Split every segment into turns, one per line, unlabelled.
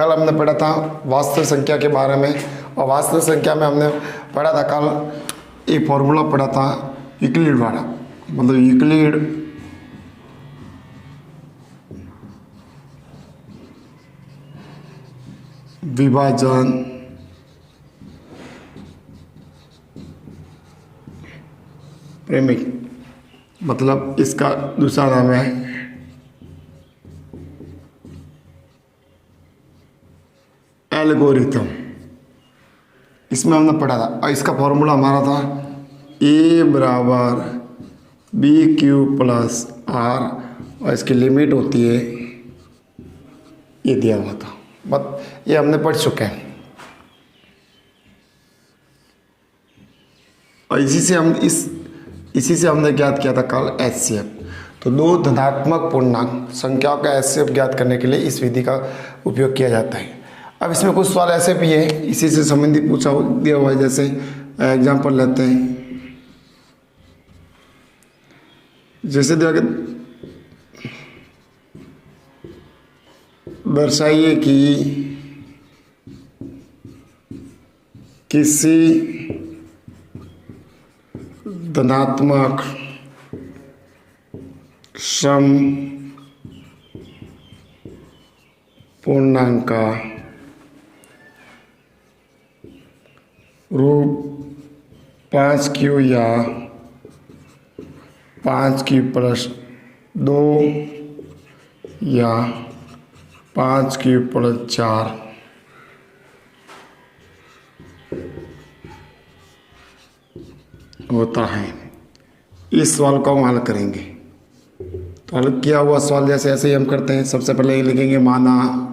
कल हमने पढ़ा था वास्तविक संख्या के बारे में, और वास्तविक संख्या में हमने पढ़ा था कल एक फॉर्मूला पढ़ा था यूक्लिड वाला, मतलब यूक्लिड विभाजन प्रेमिक, मतलब इसका दूसरा नाम है एल्गोरिथम। इसमें हमने पढ़ा था और इसका फॉर्मूला हमारा था ए बराबर बी क्यू प्लस आर, और इसकी लिमिट होती है, ये दिया हुआ था, बट ये हमने पढ़ चुके हैं। और इसी से हमने ज्ञात किया था कल एचसीएफ। तो दो धनात्मक पूर्णांक संख्याओं का एचसीएफ ज्ञात करने के लिए इस विधि का उपयोग किया जाता है। अब इसमें कुछ सवाल ऐसे भी है इसी से संबंधित पूछा दिया हुआ है, जैसे एग्जांपल लेते हैं, जैसे दिया कि दर्शाइए कि किसी धनात्मक सम पूर्णांक का रूप 5q या 5q प्लस 2 या 5q प्लस 4 होता है। इस सवाल को हम हल करेंगे। तो हल किया हुआ सवाल जैसे ऐसे ही हम करते हैं। सबसे पहले ये लिखेंगे माना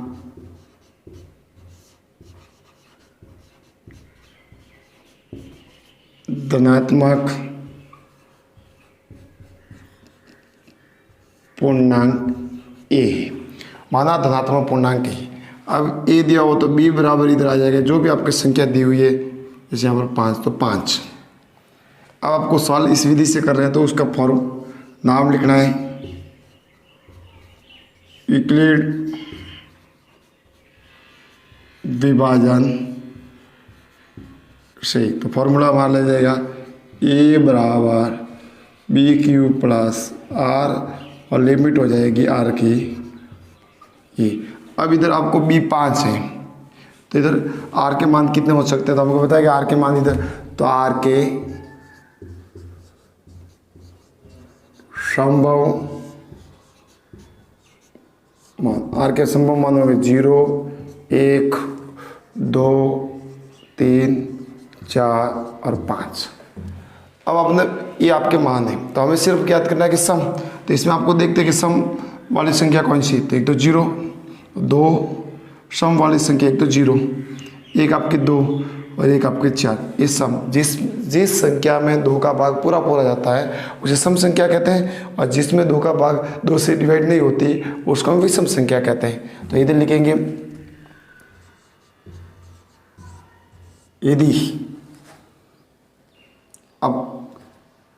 धनात्मक पूर्णांक ए, माना धनात्मक पूर्णांक ए। अब ए दिया हो तो बी बराबर इधर आ जाएगा, जो भी आपकी संख्या दी हुई है, जैसे यहाँ पर 5 तो 5। अब आपको सवाल इस विधि से कर रहे हैं तो उसका फॉर्म नाम लिखना है यूक्लिड विभाजन से। तो फॉर्मूला हमारा ले जाएगा ए बराबर बी क्यू प्लस आर, और लिमिट हो जाएगी आर की ये। अब इधर आपको बी 5 है तो इधर आर के मान कितने हो सकते हैं, तो हमको बताया कि आर के मान इधर, तो आर के संभव मान, आर के संभव मान होंगे 0, 1, 2, 3, 4 और 5। अब आपने ये आपके मान है, तो हमें सिर्फ ज्ञात करना है कि सम। तो इसमें आपको देखते हैं कि सम वाली संख्या कौन सी है, तो एक तो 0, 2 सम वाली संख्या, एक तो 0, एक आपके 2 और एक आपके 4। ये सम, जिस संख्या में 2 का भाग पूरा पूरा जाता है उसे सम संख्या कहते हैं, और जिसमें 2 का भाग 2 से डिवाइड नहीं होती उसको हम विषम संख्या कहते हैं। तो इधर लिखेंगे यदि, अब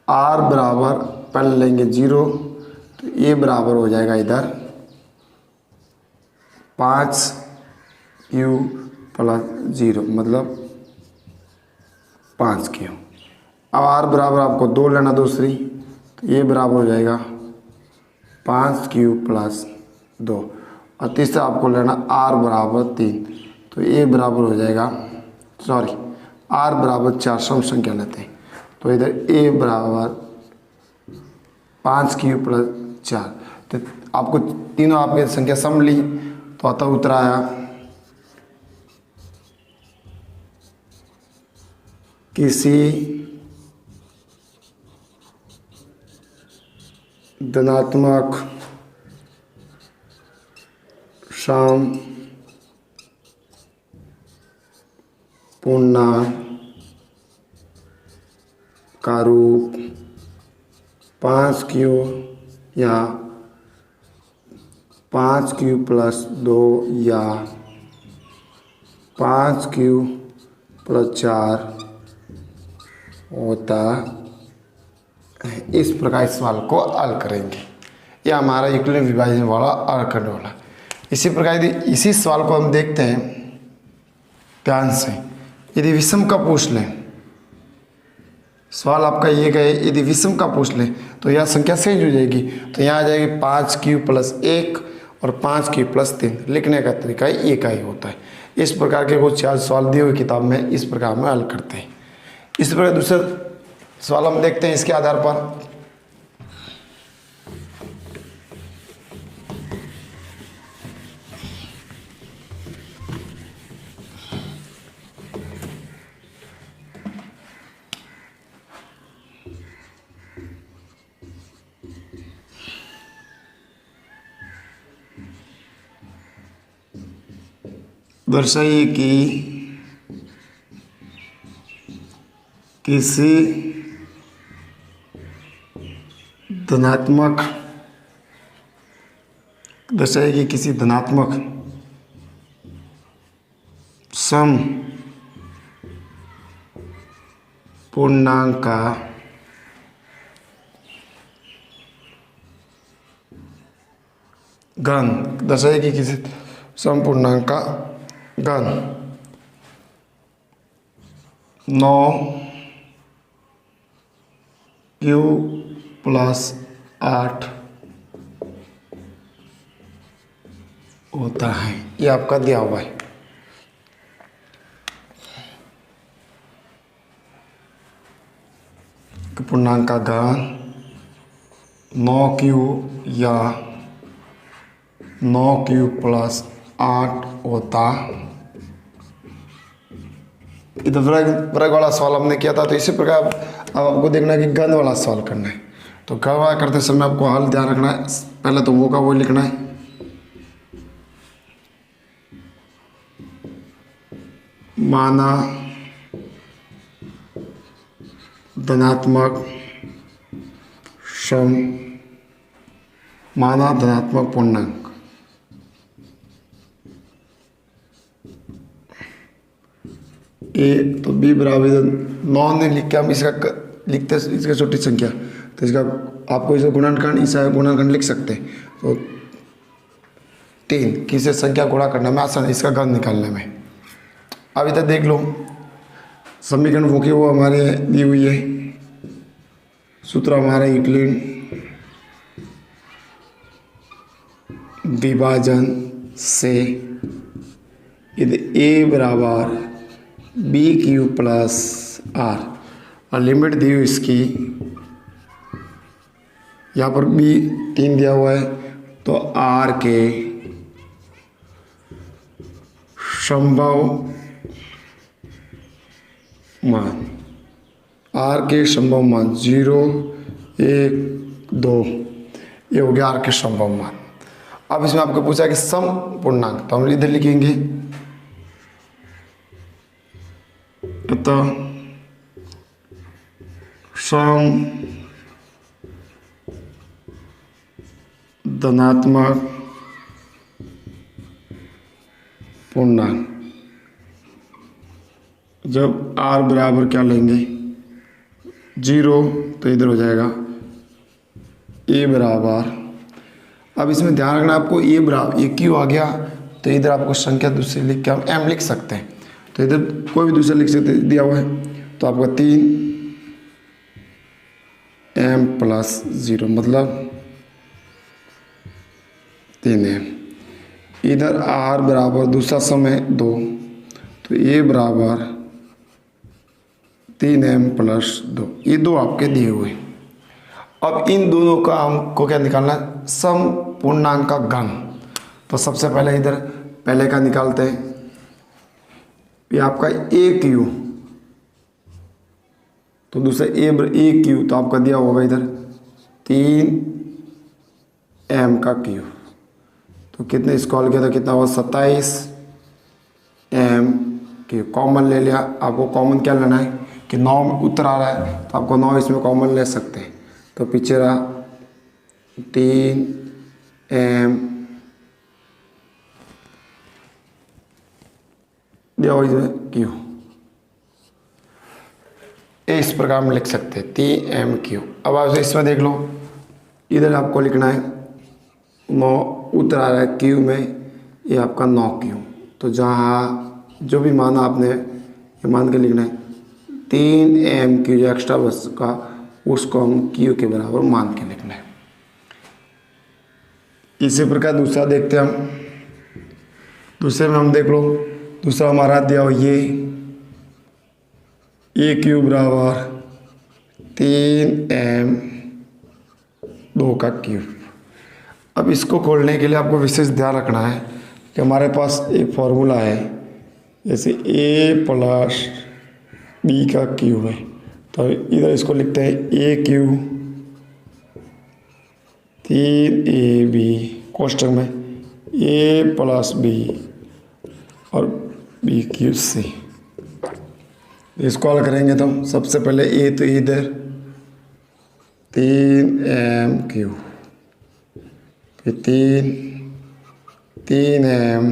r बराबर पहले लेंगे 0, तो ये बराबर हो जाएगा इधर 5q प्लस 0, मतलब 5q। अब r बराबर आपको 2 लेना दूसरी, तो ये बराबर हो जाएगा 5q प्लस 2, और तीसरा आपको लेना r बराबर 3, तो ये बराबर हो जाएगा, सॉरी r बराबर 4 सम संख्या लेते हैं, तो इधर a बराबर 5q प्लस 4। तो आपको तीनों आपके संख्या सम ली तो अतः उत्तर आया किसी धनात्मक सम पूर्णांक का रूप 5q या 5q प्लस 2 या 5q प्लस 4 होता है। इस प्रकार इस सवाल को हल करेंगे। यह हमारा यूक्लिड विभाजन वाला हल करने वाला। इसी प्रकार यदि इसी सवाल को हम देखते हैं ध्यान से, यदि विषम का पूछ लें, सवाल आपका ये गए यदि विषम का पूछ लें तो यह संख्या चेंज हो जाएगी। तो यहाँ आ जाएगी 5q+1 और 5q+3। लिखने का तरीका एक ही होता है। इस प्रकार के कुछ 4 सवाल दिए हुए किताब में इस प्रकार में हल करते हैं। इस प्रकार दूसरा सवाल हम देखते हैं इसके आधार पर। दर्शाइए कि किसी धनात्मक सम पूर्णांक का घन, दर्शाइए कि किसी सम पूर्णांक का घन 9q+8 होता है। ये आपका दिया हुआ है। पूर्णांक का घन 9q या 9q+8 होता। इधर वर्ग वाला सवाल हमने किया था, तो इसी प्रकार अब आपको देखना है कि घन वाला सवाल करना है। तो घन वाला करते समय आपको हल ध्यान रखना है, पहले तो वो का वो लिखना है। माना धनात्मक पूर्णांक ए, तो बी बराबर 9 ने लिख के हम इसका लिखते इसका छोटी संख्या, तो इसका आपको इसे गुणनखंड, इसका गुणनखंड लिख सकते हैं। तो 3 किसी संख्या गुणा करने में आसान है, इसका घन निकालने में। अब इधर देख लो समीकरण वो की वो हमारे दी हुई है। सूत्र हमारा यूक्लिड विभाजन से यदि a बराबर bq+r और लिमिट दी हुई इसकी, यहाँ पर b 3 दिया हुआ है, तो r के संभव मान 0, 1, 2, ये हो गया r के संभव मान। अब इसमें आपको पूछा कि सम पूर्णांक, तो हम इधर लिखेंगे अतः सम धनात्मक पूर्णांक, जब r बराबर क्या लेंगे 0, तो इधर हो जाएगा a बराबर। अब इसमें ध्यान रखना आपको a बराबर, ये क्यों आ गया, तो इधर आपको संख्या दूसरी लिख के हम m लिख सकते हैं। तो इधर कोई भी दूसरा लिख सकते दिया हुआ है, तो आपका 3m+0 मतलब 3m। इधर r बराबर दूसरा सम है 2, तो a बराबर 3m+2, ये 2 आपके दिए हुए। अब इन दोनों का हमको क्या निकालना है, सम पूर्णांक का घन। तो सबसे पहले इधर पहले का निकालते हैं, ये आपका aq, तो दूसरा aq, तो आपका दिया होगा इधर 3m का क्यूब, तो कितने स्क्वायर किया था, कितना हुआ 27m क्यूब। कॉमन ले लिया, आपको कॉमन क्या लेना है कि 9 उत्तर आ रहा है, तो आपको 9 इसमें कॉमन ले सकते हैं। तो पीछे रहा 3m दिया हुआ इसमें क्यू, इस प्रकार में लिख सकते हैं 3m क्यू। अब आप इसमें देख लो, इधर आपको लिखना है 9 उत्तर आ रहा है क्यू में, ये आपका 9Q। तो जहाँ जो भी मान आपने ये मान के लिखना है 3M जो एक्स्ट्रा बस का, उसको हम Q के बराबर मान के लिखना है। इसी प्रकार दूसरा देखते हैं हम। दूसरे में हम देख लो, दूसरा हमारा दिया हो ये AQ बराबर 3M 2 का क्यूब। अब इसको खोलने के लिए आपको विशेष ध्यान रखना है कि हमारे पास एक फॉर्मूला है, जैसे A प्लस B का क्यूब है, तो इधर इसको लिखते हैं AQ 3AB कोष्टक में A प्लस B और B क्यूब C। इसको हल करेंगे तो सबसे पहले A तो इधर 3M क्यूब, फिर 3M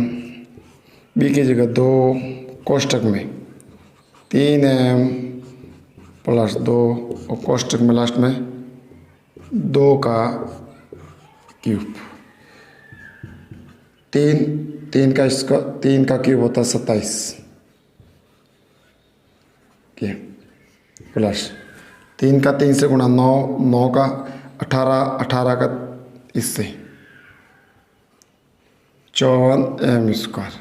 B की जगह 2 कोष्टक में 3M प्लस 2 और कोष्टक में लास्ट में 2 का क्यूब। 3 का क्यूब होता है 27 के प्लस 3 का 3 से गुणा 9, 9 का 18, 18 का इससे 54M स्क्वायर,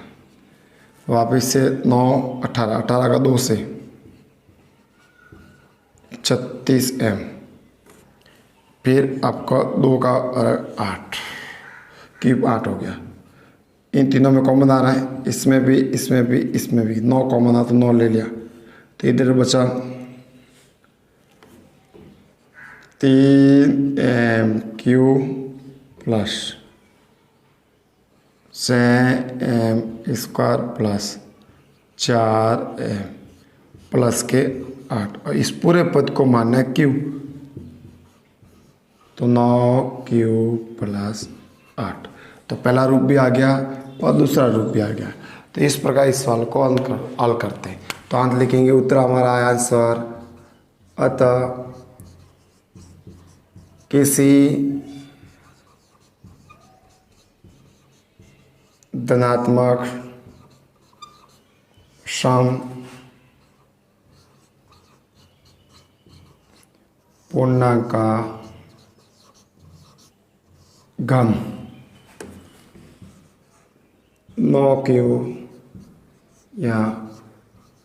वापिस से 9, 18, 18 का 2 से 36M, फिर आपका 2 का 8 क्यूब 8 हो गया। इन तीनों में कॉमन आ रहा है, इसमें भी इसमें भी इसमें भी 9 कॉमन आ तो 9 ले लिया, तो इधर बचा 3M cube plus 6M square plus 4M plus के 8, और इस पूरे पद को मानना है क्यू, तो 9Q प्लस 8। तो पहला रूप भी आ गया और दूसरा रूप भी आ गया। तो इस प्रकार इस सवाल को हल करते हैं। तो अंत लिखेंगे उत्तर हमारा आया आंसर। अतः किसी धनात्मक सम पूर्णांक का घन 9Q या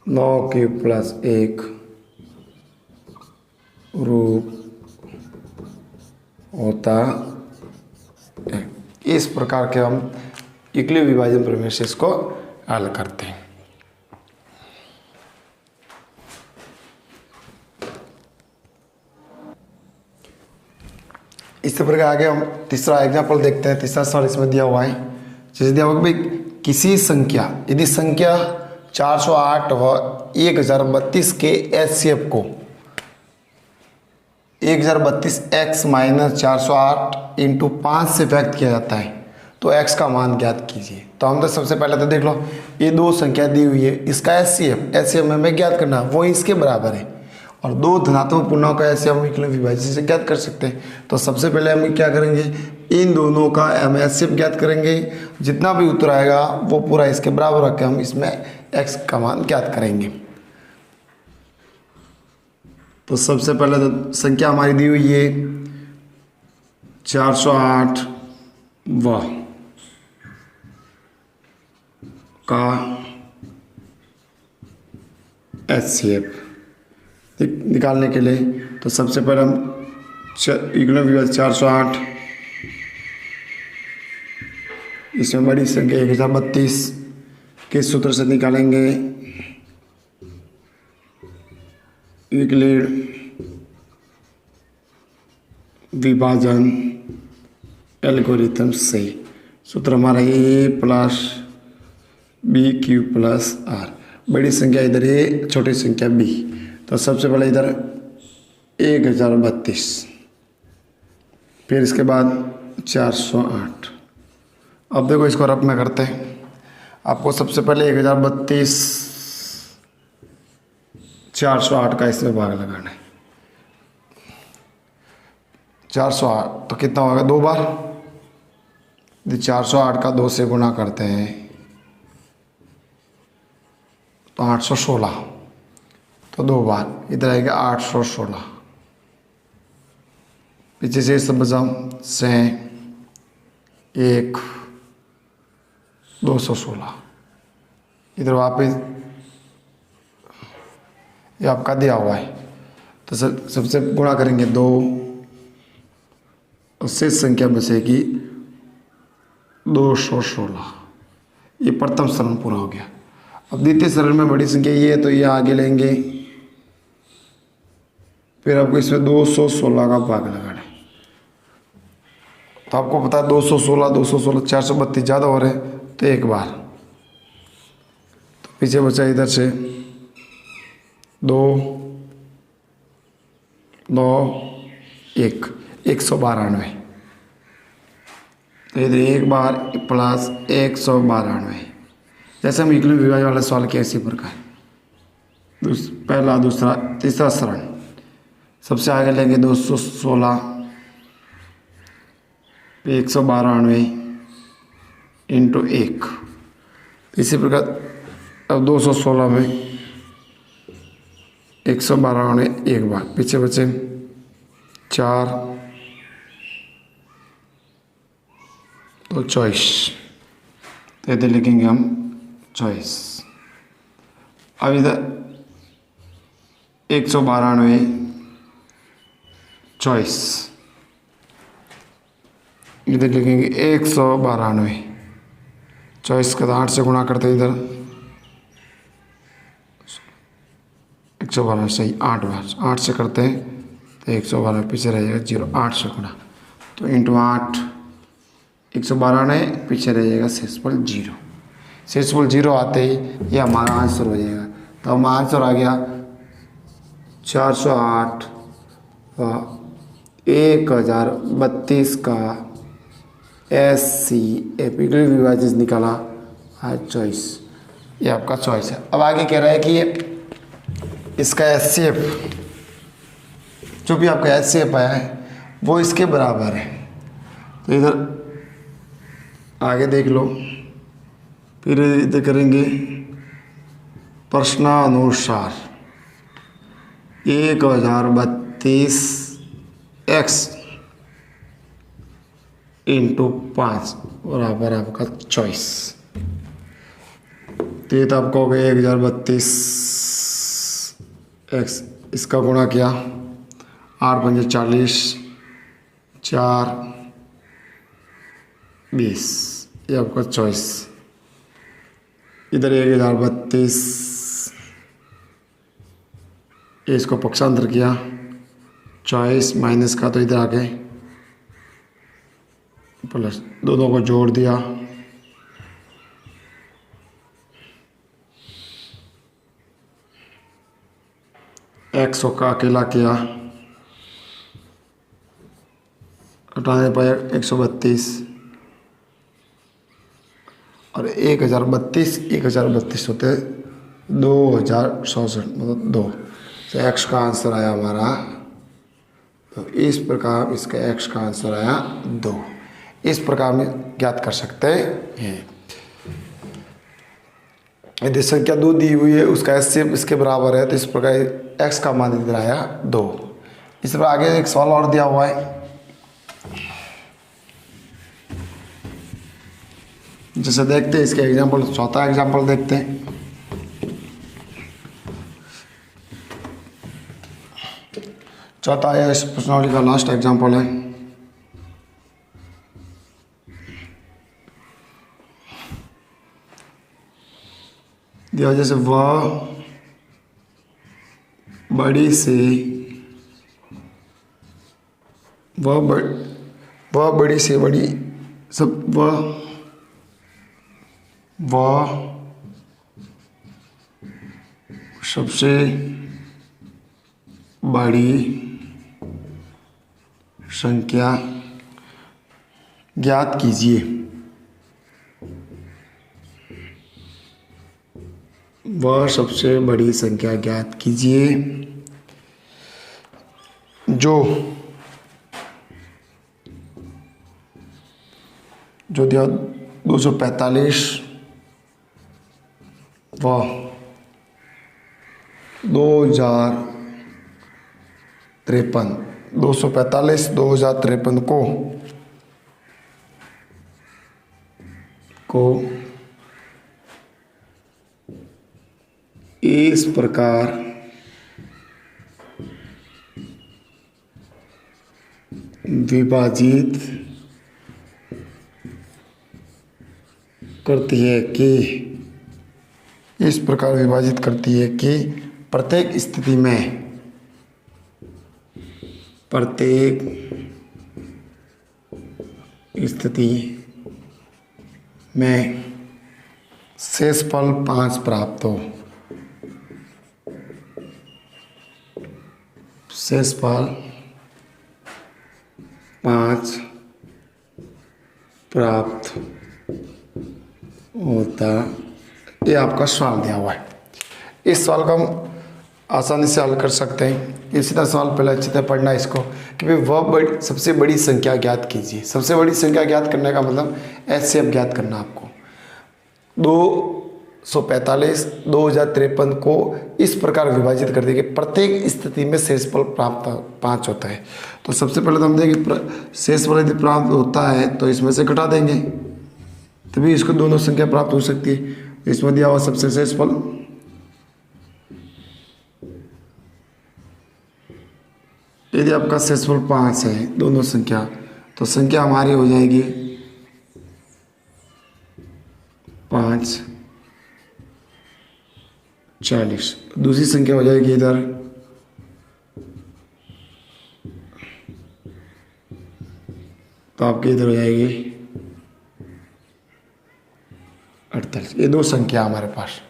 9Q प्लस 1 रूप होता है। इस प्रकार के हम यूक्लिड विभाजन प्रमेय से इसको हल करते हैं। इस प्रकार आगे हम तीसरा एग्जाम्पल देखते हैं। तीसरा सवाल इसमें दिया हुआ है, जैसे दिया हुआ कि भाई किसी संख्या, यदि संख्या 408 व 1032 के HCF को 1032x माइनस 408 इंटू 5 से व्यक्त किया जाता है तो x का मान ज्ञात कीजिए। तो हम तो सबसे पहले तो देख लो, ये दो संख्या दी हुई है, इसका HCF हमें ज्ञात करना है, वो इसके बराबर है, और दो धनात्मक पूर्णांकों का HCF हम यूक्लिड विभाजन से ज्ञात कर सकते हैं। तो सबसे पहले हम क्या करेंगे, इन दोनों का हम HCF ज्ञात करेंगे, जितना भी उत्तर आएगा वो पूरा इसके बराबर रख के हम इसमें x का मान ज्ञात करेंगे। तो सबसे पहले तो संख्या हमारी दी हुई है 408 व का HCF निकालने के लिए, तो सबसे पहले हम यूक्लिड विभाजन 408, इसमें बड़ी संख्या 1032 के सूत्र से निकालेंगे। यूक्लिड विभाजन एल्गोरिथम से सूत्र हमारा ए plus B Q plus are, बड़ी संख्या इधर ए, छोटी संख्या बी। तो सबसे पहले इधर 1032, फिर इसके बाद 408। अब देखो इसको रफ में करते हैं। आपको सबसे पहले 1032 408 का इसमें भाग लगाना है। 408 तो कितना होगा, 2 बार यदि 408 का 2 से गुणा करते हैं तो 816, तो 2 बार इधर आएगा 816, पीछे से सब बचा से 1 216, इधर वापस ये आपका दिया हुआ है, तो सबसे गुणा करेंगे 2 और शेष संख्या बचेगी 216। ये प्रथम सरल पूरा हो गया। अब द्वितीय सरल में बड़ी संख्या ये है तो ये आगे लेंगे, फिर आपको इसमें 216 का भाग लगाना है। तो आपको पता है 216 432 ज़्यादा हो रहे हैं तो एक बार, तो पीछे बचा इधर से 2 9 1 192, तो इधर एक बार प्लस 192। जैसे हम इक्वल विभाजन वाला सवाल किया इसी प्रकार पहला दूसरा तीसरा सरल, सबसे आगे लेंगे 216 192 इंटू 1, इसी प्रकार अब 216 में 192 एक बार, पीछे बचे 4 तो 24, तो इधर लिखेंगे हम 24। अब इधर 192 24, इधर लिखेंगे 192, 24 का 8 से गुणा करते इधर 112 सही 8 बार, 8 से करते हैं तो 112 पीछे रह जाएगा 0, 8 से गुणा तो इंटू 8 192 पीछे रह जाएगा शेषफल 0। शेषफल 0 आते ही ये हमारा आंसर हो जाएगा। तो हमारा आंसर आ गया 408 व 1032 का SC एपिकल विभाजित निकाला है 24। ये आपका चॉइस है। अब आगे कह रहा है कि ये इसका HCF जो भी आपका HCF आया है वो इसके बराबर है। तो इधर आगे देख लो, फिर इधर करेंगे प्रश्नानुसार 1032 x इंटू 5 बराबर आपका चॉइस। तो ये तो आपका हो गया 1032 x, इसका गुणा किया 8 पंजे 40 4 20, ये आपका चॉइस। इधर 1032 इसको पक्षांतर किया चॉइस माइनस का, तो इधर आके प्लस दोनों को जोड़ दिया एक्स का अकेला किया, हटाने पाया 132 और 1032 होते 2064 मतलब 2, तो एक्स का आंसर आया हमारा। तो इस प्रकार इसका एक्स का आंसर आया 2। इस प्रकार में ज्ञात कर सकते हैं। यदि संख्या 2 दी हुई है उसका HCF इसके बराबर है, तो इस प्रकार एक्स का मान इधर आया 2। इस पर आगे एक सवाल और दिया हुआ है, जैसे देखते हैं इसके एग्जाम्पल, चौथा एग्जाम्पल देखते हैं। चौथा है इस प्रश्नावली का लास्ट एग्जाम्पल है। दिया जैसे वह बड़ी से बड़ी सब वह सबसे बड़ी संख्या ज्ञात कीजिए। वह सबसे बड़ी संख्या ज्ञात कीजिए जो दिया 245 व 2053, 245 2053 को इस प्रकार विभाजित करती है कि इस प्रकार विभाजित करती है कि प्रत्येक स्थिति में शेषफल 5 प्राप्त हो। शेषफल 5 प्राप्त होता, ये आपका सवाल दिया हुआ है। इस सवाल को हम आसानी से हल कर सकते हैं। इसी तरह सवाल पहले अच्छी तरह पढ़ना इसको कि भाई वह सबसे बड़ी संख्या ज्ञात कीजिए। सबसे बड़ी संख्या ज्ञात करने का मतलब एचसीएफ ज्ञात करना आपको। 245 2053 को इस प्रकार विभाजित कर देंगे, प्रत्येक स्थिति में शेषफल प्राप्त 5 होता है। तो सबसे पहले तो हम देंगे शेषफल यदि प्राप्त होता है तो इसमें से घटा देंगे, तभी इसको दोनों संख्या प्राप्त हो सकती है। इसमें दिया हुआ सबसे शेषफल यदि आपका शेषफल 5 है दोनों संख्या, तो संख्या हमारी हो जाएगी 5 40। दूसरी संख्या हो जाएगी इधर 48। ये दो संख्या हमारे पास,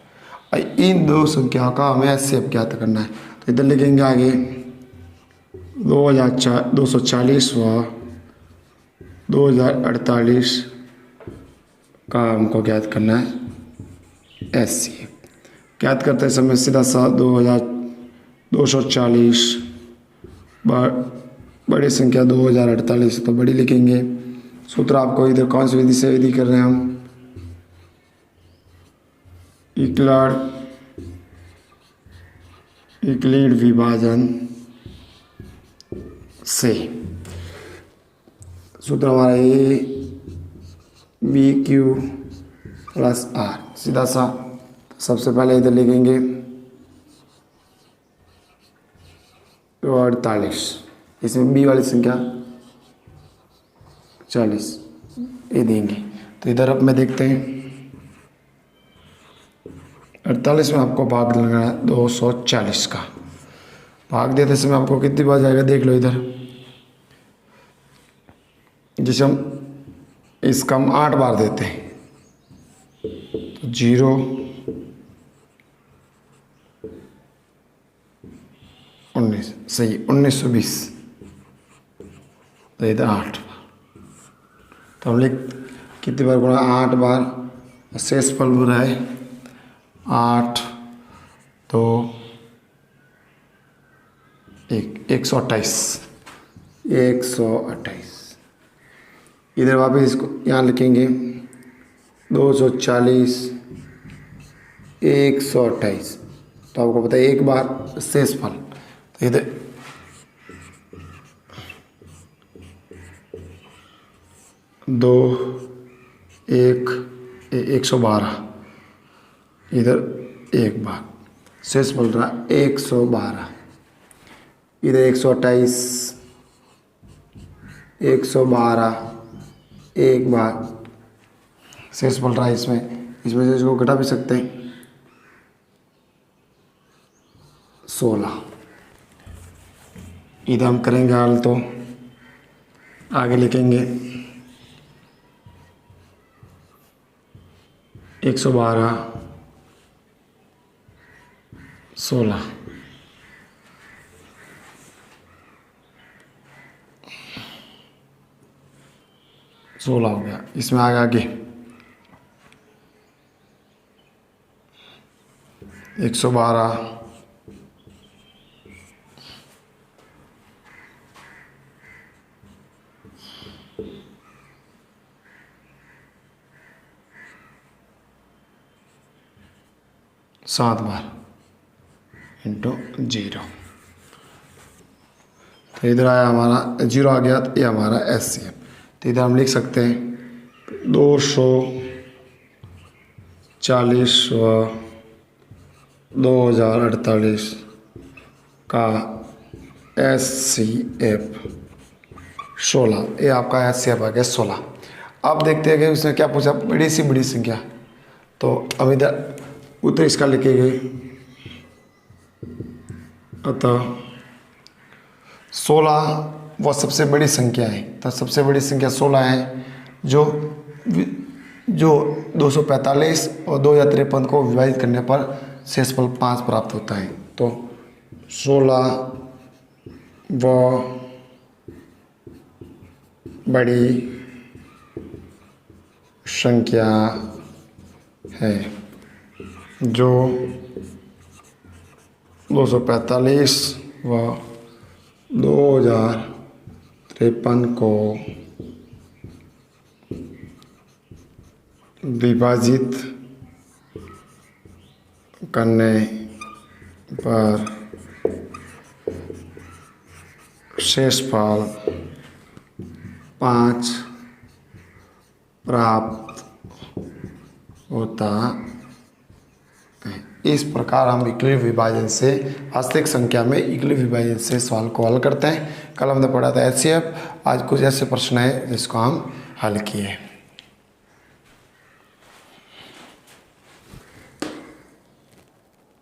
और इन दो संख्याओं का हमें एचसीएफ ज्ञात करना है। तो इधर लिखेंगे आगे 240 व 2048 का हमको ज्ञात करना है एचसीएफ। ज्ञात करते समय सीधा सा 240 बड़ी संख्या 2048, तो बड़ी लिखेंगे। सूत्र आपको इधर कौन सी विधि से विधि कर रहे हैं हम, यूक्लिड विभाजन से। सूत्र हमारा A B Q plus R, सीधा सा सबसे पहले इधर लिखेंगे 48, इसमें बी वाली संख्या 40 ये देंगे। तो इधर अब में देखते हैं 48 में आपको भाग लगाना है 240 का। भाग देते समय आपको कितनी बार जाएगा देख लो इधर, जिसे हम इसका हम 8 बार देते हैं तो 0 19, सही 1920, तो इधर 8 बार। तो हम लिख कितनी बार गुणा 8 बार, शेषफल बुरा है 8 तो 128। इधर वापस इसको यहाँ लिखेंगे 240 128, तो आपको पता है एक बार शेषफल, तो इधर 112, इधर एक बार शेषफल रहा 112, इधर 128 112 एक बार शेषफल रहा इसमें से इसको घटा भी सकते हैं 16। इधर हम करेंगे हाल, तो आगे लिखेंगे 112 16, हो गया। इसमें आगे 112 16 7 बार इंटू 0। तो इधर आया हमारा 0 आ गया, तो ये हमारा एचसीएफ। तो इधर हम लिख सकते हैं 240 व 2048 का एचसीएफ 16। ये आपका एचसीएफ आ गया 16। अब देखते हैं कि उसने क्या पूछा, बड़ी सी बड़ी संख्या। तो अब इधर उत्तर इसका लिखेंगे, अतः 16 वह सबसे बड़ी संख्या है। तो सबसे बड़ी संख्या 16 है, जो 245 और 2053 को विभाजित करने पर शेषफल 5 प्राप्त होता है। तो 16 वह बड़ी संख्या है जो 245 व 2053 को विभाजित करने पर शेषफल 5 प्राप्त होता है। इस प्रकार हम इक्लिव विभाजन से, वास्तविक संख्या में इक्लिव विभाजन से सवाल को हल करते हैं। कल हमने पढ़ा था एचसीएफ, आज कुछ ऐसे प्रश्न है जिसको हम हल किए।